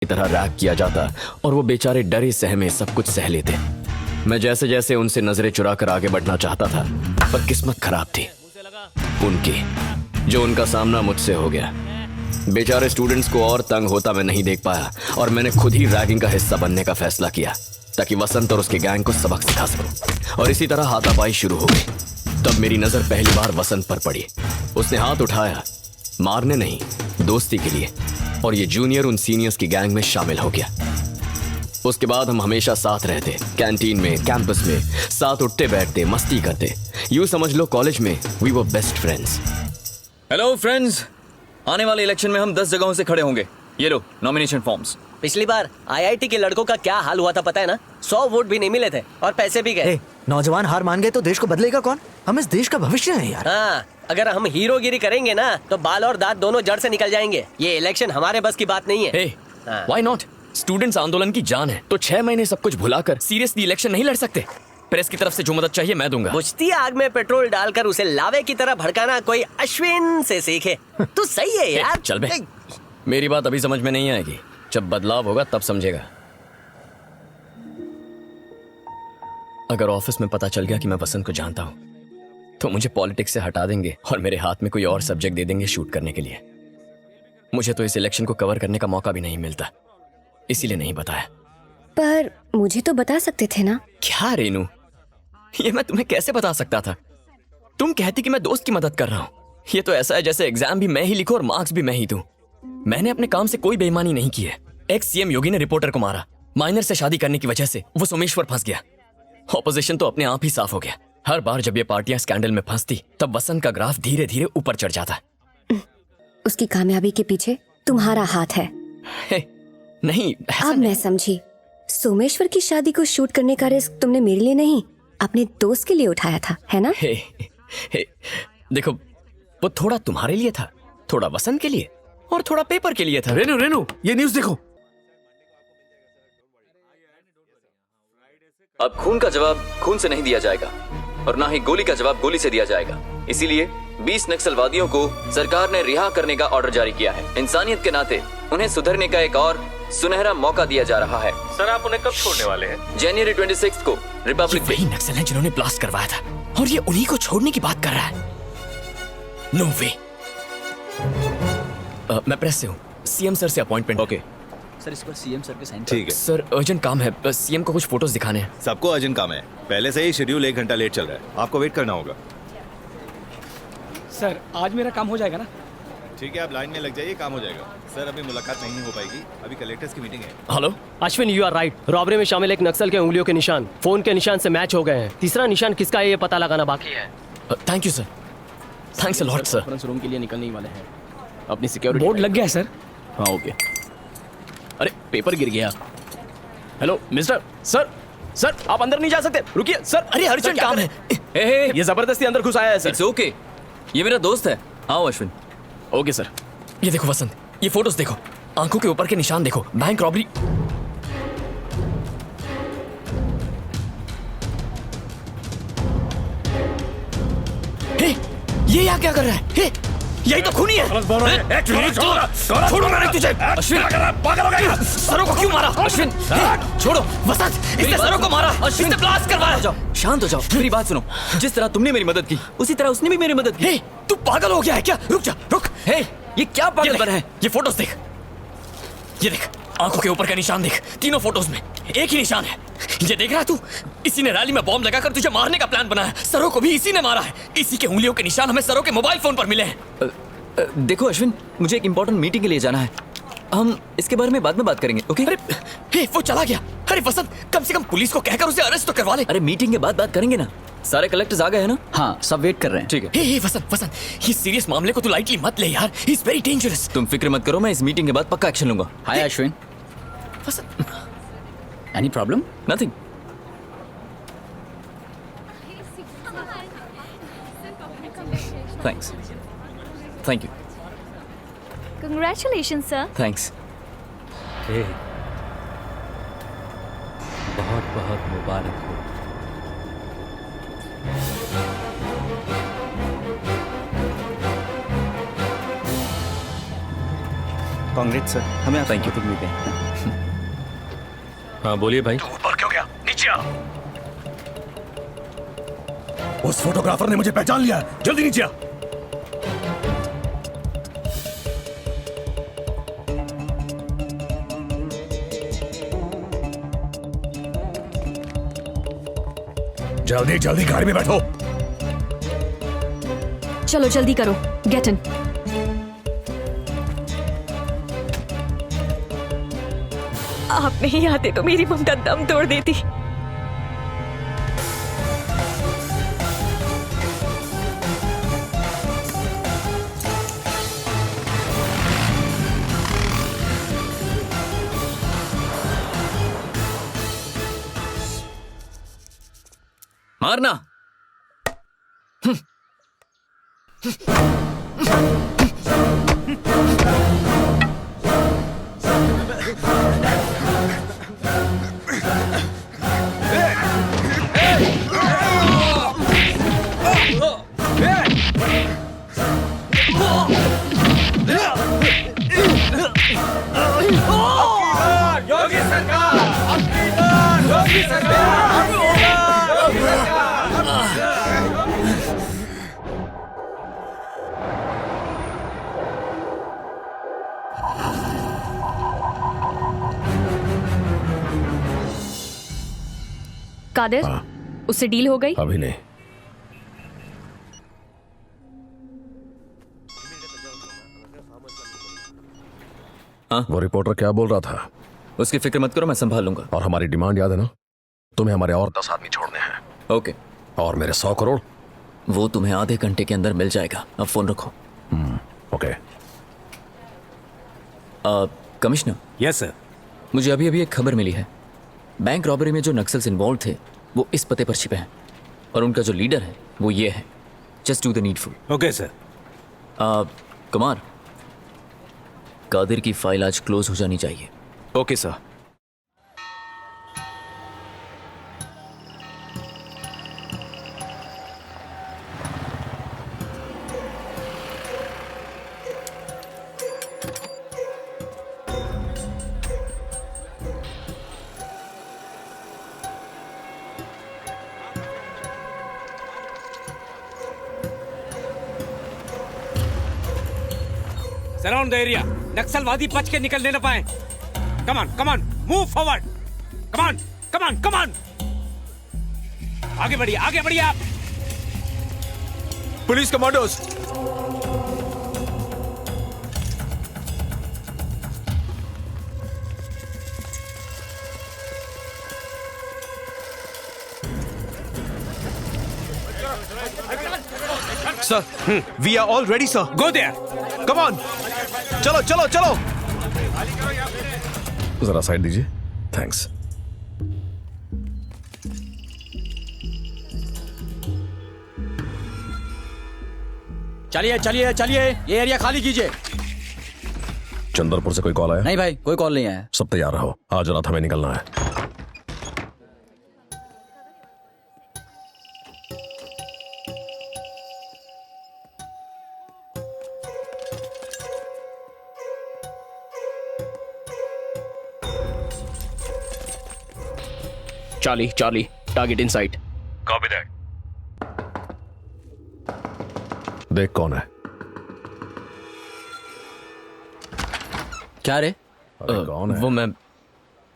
की तरह रैग किया जाता और वो बेचारे डरे सहमे सब कुछ सह लेते। मैं जैसे जैसे उनसे नजरें चुरा कर आगे बढ़ना चाहता था, पर किस्मत खराब थी उनकी, जो उनका सामना मुझसे हो गया। बेचारे स्टूडेंट्स को और तंग होता मैं नहीं देख पाया और मैंने खुद ही रैगिंग का हिस्सा बनने का फैसला किया ताकि वसंत और उसके गैंग को सबक सिखा सकूं। और इसी तरह हाथापाई शुरू हो गई। तब मेरी नजर पहली बार वसंत पर पड़ी। उसने हाथ उठाया, मारने नहीं, दोस्ती के लिए, और ये जूनियर उन सीनियर्स की गैंग में शामिल हो गया। उसके बाद हम हमेशा साथ रहते, कैंटीन में, कैंपस में, साथ उठते बैठते, मस्ती करते। यूं समझ लो कॉलेज में we were best friends. Hello friends, आने वाले इलेक्शन में हम 10 जगहों से खड़े होंगे। ये लो नॉमिनेशन फॉर्म्स। पिछली बार आईआईटी के लड़कों का क्या हाल हुआ था पता है ना? 100 वोट भी नहीं मिले थे और पैसे भी गए। नौजवान हार मान गए तो देश को बदलेगा कौन? हम इस देश का भविष्य है यार। हाँ, अगर हम हीरोगिरी करेंगे ना तो बाल और दांत दोनों जड़ से निकल जाएंगे। ये इलेक्शन हमारे बस की बात नहीं है। Why not? स्टूडेंट्स आंदोलन की जान है, तो 6 महीने सब कुछ भुलाकर सीरियसली इलेक्शन नहीं लड़ सकते? प्रेस की तरफ से जो मदद चाहिए मैं दूंगा। बुझती आग में पेट्रोल डालकर उसे लावे की तरह भड़काना कोई अश्विन से सीखे। तू सही है यार। चल बे, मेरी बात अभी समझ में नहीं आएगी, जब बदलाव होगा तब समझेगा। अगर ऑफिस में पता चल गया कि मैं वसंत को जानता हूं तो मुझे पॉलिटिक्स से हटा देंगे और मेरे हाथ में कोई और सब्जेक्ट दे देंगे शूट करने के लिए। मुझे तो इस इलेक्शन को कवर करने का मौका भी नहीं मिलता, इसीलिए नहीं बताया। पर मुझे तो बता सकते थे ना। क्या रेनू, ये मैं तुम्हें कैसे बता सकता था? तुम कहती कि मैं दोस्त की मदद कर रहा हूं। ये तो ऐसा है जैसे एग्जाम भी मैं ही लिखूं और मार्क्स भी मैं ही दूं। मैंने अपने काम से कोई बेईमानी नहीं की है। एक्स सीएम योगी ने रिपोर्टर को मारा, माइनर से शादी करने की वजह से वो सोमेश्वर फंस गया। ऑपोजिशन तो अपने आप ही साफ हो गया। हर बार जब ये पार्टियां स्कैंडल में फंसती तब वसंत का ग्राफ धीरे धीरे ऊपर चढ़ जाता। उसकी कामयाबी के पीछे तुम्हारा हाथ है। नहीं, अब मैं समझी। सोमेश्वर की शादी को शूट करने का रिस्क तुमने मेरे लिए नहीं, अपने दोस्त के लिए उठाया था, है ना? देखो, वो थोड़ा तुम्हारे लिए था, थोड़ा वसंत के लिए और थोड़ा पेपर के लिए था। रेनू, ये न्यूज़ देखो। अब खून का जवाब खून से नहीं दिया जाएगा और ना ही गोली का जवाब गोली से दिया जाएगा। इसीलिए 20 नक्सलवादियों को सरकार ने रिहा करने का ऑर्डर जारी किया है। इंसानियत के नाते उन्हें सुधरने का एक और सुनहरा मौका दिया जा रहा है। सर, आप उन्हें कब छोड़ने वाले हैं? जनवरी 26 को रिपब्लिक डे। वही नक्सल हैं जिन्होंने ब्लास्ट करवाया था और ये उन्हीं को छोड़ने की बात कर रहा है। नो वे। मैं प्रेस से हूँ, सीएम सर से अपॉइंटमेंट। ओके सर, इस पर सीएम सर के साइन। ठीक है सर, अर्जेंट काम है, सीएम को कुछ फोटोज दिखाने हैं। सबको अर्जेंट काम है, पहले से ही शेड्यूल 1 घंटा लेट चल रहा है, आपको वेट करना होगा। सर, आज मेरा काम हो जाएगा ना? ठीक है, आप लाइन में लग जाइए, काम हो जाएगा। सर, अभी मुलाकात नहीं हो पाएगी, अभी कलेक्टर्स की मीटिंग है। Hello Ashwin, you are right. Robbery में शामिल एक नक्सल के उंगलियों के निशान फोन के निशान से मैच हो गए हैं। तीसरा निशान किसका है ये पता लगाना बाकी है। Thank you sir, thanks a lot sir. Conference room के लिए निकलने ही वाले हैं। अपनी सिक्योरिटी बोर्ड लग गया है सर। हाँ ओके। अरे पेपर गिर गया। हेलो मिस्टर, सर आप अंदर नहीं जा सकते, रुकिए सर। अरे अर्जेंट काम है। ये जबरदस्ती अंदर घुस आया है सर। इट्स ओके, ये मेरा दोस्त है। आओ अश्विन। Okay sir. ये देखो वसंत, ये फोटोज देखो, आंखों के ऊपर के निशान देखो, बैंक रॉबरी। ये यहाँ क्या कर रहा है? यही तो खूनी है। छोड़ो मैंने तुझे। अश्विन, सरों को क्यों मारा? अश्विन छोड़ो। वसंत, इसने सरों को मारा, अश्विन ने ब्लास्ट करवाया। जाओ, शांत हो जाओ, मेरी बात सुनो। जिस तरह तुमने मेरी मदद की उसी तरह उसने भी मेरी मदद की। तू पागल हो गया है क्या? रुक जा, रुक। ये क्या पागलपन है? ये फोटोज देख, ये देख, आंखों के ऊपर का निशान देख। तीनों फोटोज में एक ही निशान है। ये देख रहा है तू? इसी ने रैली में बॉम्ब लगाकर तुझे मारने का प्लान बनाया। सरों को भी इसी ने मारा है। इसी के उंगलियों के निशान हमें सरों के मोबाइल फोन पर मिले हैं। देखो अश्विन, मुझे एक इंपॉर्टेंट मीटिंग के लिए जाना है। हम इसके बारे में बाद में बात करेंगे, ओके? अरे वो चला गया। अरे वसंत, कम से कम पुलिस को कहकर उसे अरेस्ट तो करवा ले। अरे मीटिंग के बाद बात करेंगे ना। सारे कलेक्टर्स आ गए हैं ना? हाँ, सब वेट कर रहे हैं। ठीक है। हे वसंत, ये सीरियस मामले को तू लाइटली मत ले यार। He is very dangerous. तुम फिक्र मत करो, मैं इस मीटिंग के बाद पक्का एक्शन लूंगा। Hi Ashwin, Vasant, any problem? Nothing. Thanks, thank you. Congratulations, sir. Thanks. बहुत बहुत मुबारक हो। कांग्रेस सर, हमें Thank you. उम्मीद है। हाँ बोलिए भाई। ऊपर क्यों गया? नीचे आ। उस फोटोग्राफर ने मुझे पहचान लिया है। जल्दी नीचे आ। जल्दी जल्दी गाड़ी में बैठो। चलो जल्दी करो, गेट इन। आप नहीं आते तो मेरी ममता दम तोड़ देती। मारना। कादिर, उससे डील हो गई? अभी नहीं। हाँ? वो रिपोर्टर क्या बोल रहा था? उसकी फिक्र मत करो, मैं संभाल लूंगा। और हमारी डिमांड याद है ना? तुम्हें हमारे और 10 आदमी छोड़ने हैं। ओके। और मेरे 100 करोड़। वो तुम्हें आधे घंटे के अंदर मिल जाएगा। अब फोन रखो। ओके। कमिश्नर। Yes sir. मुझे अभी अभी एक खबर मिली है। बैंक रॉबरी में जो नक्सल्स इन्वॉल्व थे वो इस पते पर छिपे हैं और उनका जो लीडर है वो ये है। Just do the needful. Okay sir. Kumar, Kadir की फाइल आज क्लोज हो जानी चाहिए। Okay sir. Surround the area. नक्सलवादी बच के निकलने न पाए। Come on move forward. Come on आगे बढ़िए आप। Police commandos. Sir, we are all ready sir. Go there. Come on, चलो चलो चलो। जरा साइड दीजिए। थैंक्स। चलिए, ये एरिया खाली कीजिए। चंद्रपुर से कोई कॉल आया? नहीं भाई, कोई कॉल नहीं आया। सब तैयार रहो, आज रात हमें निकलना है। Charlie, target in site. Copy that. देख कौन है। क्या रे? कौन है? वो मैं।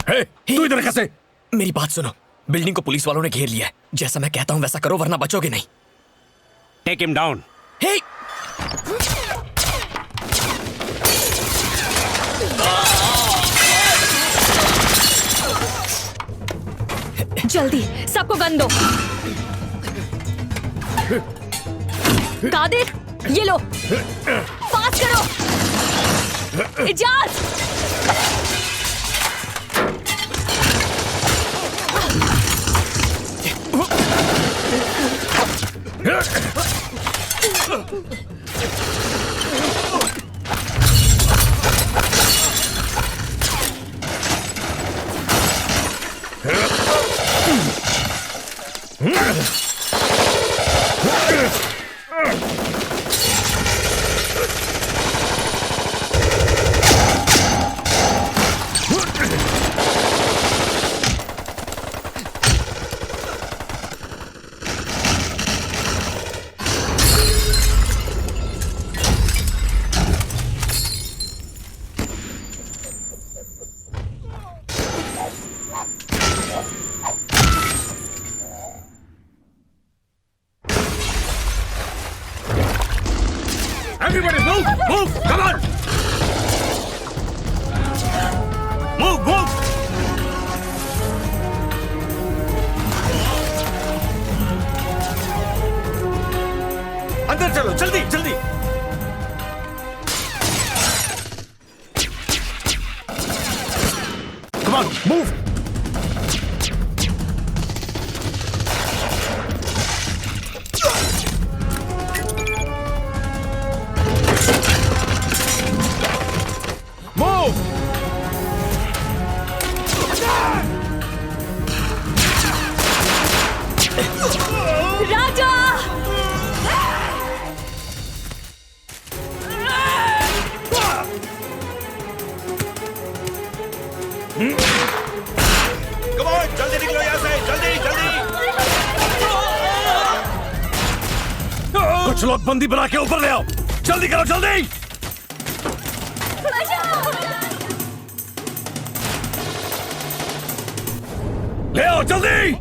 तू इधर कैसे? मेरी बात सुनो, बिल्डिंग को पुलिस वालों ने घेर लिया है। जैसा मैं कहता हूं वैसा करो वरना बचोगे नहीं। Take him down. हे! जल्दी सबको गन दो। कादिर, ये लो, पास करो। Ijaz. Move, come on, move move. अंदर चलो, जल्दी जल्दी। Come on, move! Move. Raja come on, जल्दी निकलो यहाँ से, जल्दी जल्दी। कुछ लोग बंदी बना के ऊपर ले आओ। जल्दी करो, जल्दी। ले आओ जल्दी।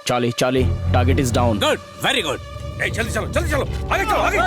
Charlie, target is down. Good, very good. जल्दी चलो, जल्दी चलो, आगे चलो, आगे।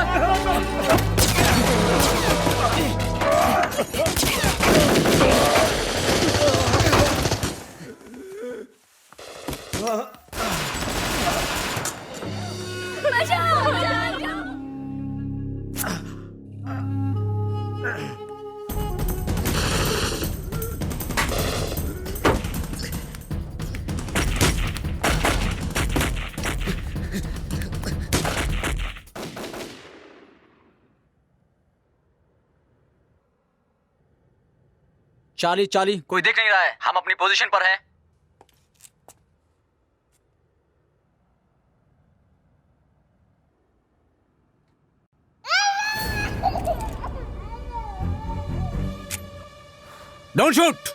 चार्ली, कोई देख नहीं रहा है, हम अपनी पोजीशन पर हैं। Don't shoot.